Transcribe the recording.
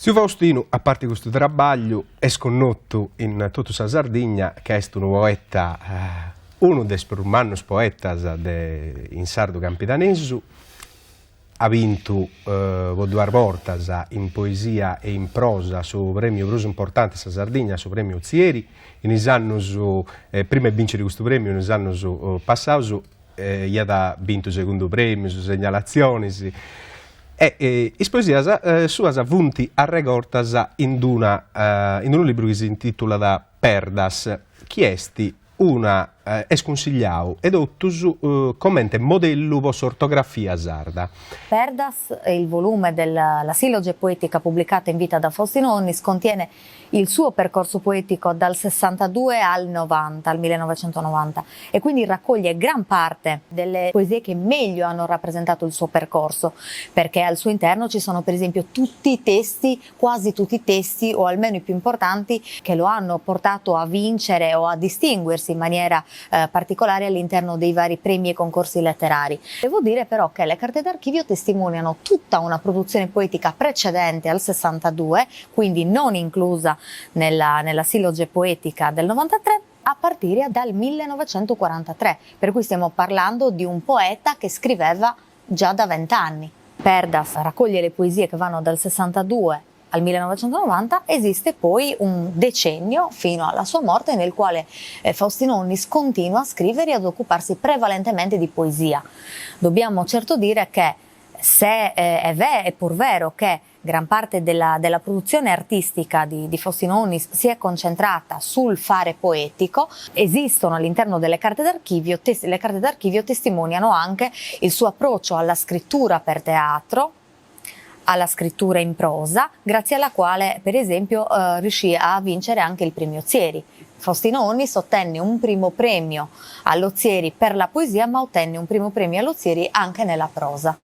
Su Faustino, a parte questo trabalho, è sconnoto in tutta la Sardegna che è un poeta, uno dei più mannos poetas in sardo campitanesu. Ha vinto due volte in poesia e in prosa su premio più importante della Sardegna, su premio Zieri. In anni, prima di vincere questo premio, in anni passati, ha vinto il secondo premio su segnalazioni. E le poesie sue vunti arregortas in un libro che si intitola Perdas, chiesti una esconsigliau ed ottus commenta modello vostra ortografia sarda. Perdas, il volume della Silloge poetica pubblicata in vita da Faustino Onnis, contiene il suo percorso poetico dal 62 al 90, al 1990, e quindi raccoglie gran parte delle poesie che meglio hanno rappresentato il suo percorso, perché al suo interno ci sono per esempio tutti i testi, quasi tutti i testi, o almeno i più importanti, che lo hanno portato a vincere o a distinguersi in maniera particolare all'interno dei vari premi e concorsi letterari. Devo dire però che le carte d'archivio testimoniano tutta una produzione poetica precedente al 62, quindi non inclusa nella Silloge poetica del 93, a partire dal 1943, per cui stiamo parlando di un poeta che scriveva già da 20 anni. Perdas raccoglie le poesie che vanno dal 62 al 1990, esiste poi un decennio fino alla sua morte nel quale Faustino Onnis continua a scrivere e ad occuparsi prevalentemente di poesia. Dobbiamo certo dire che se è pur vero che gran parte della produzione artistica di Faustino Onnis si è concentrata sul fare poetico, esistono all'interno delle carte d'archivio, le carte d'archivio testimoniano anche il suo approccio alla scrittura per teatro, alla scrittura in prosa, grazie alla quale per esempio riuscì a vincere anche il premio Zieri. Faustino Onnis ottenne un primo premio allo Zieri per la poesia, ma ottenne un primo premio allo Zieri anche nella prosa.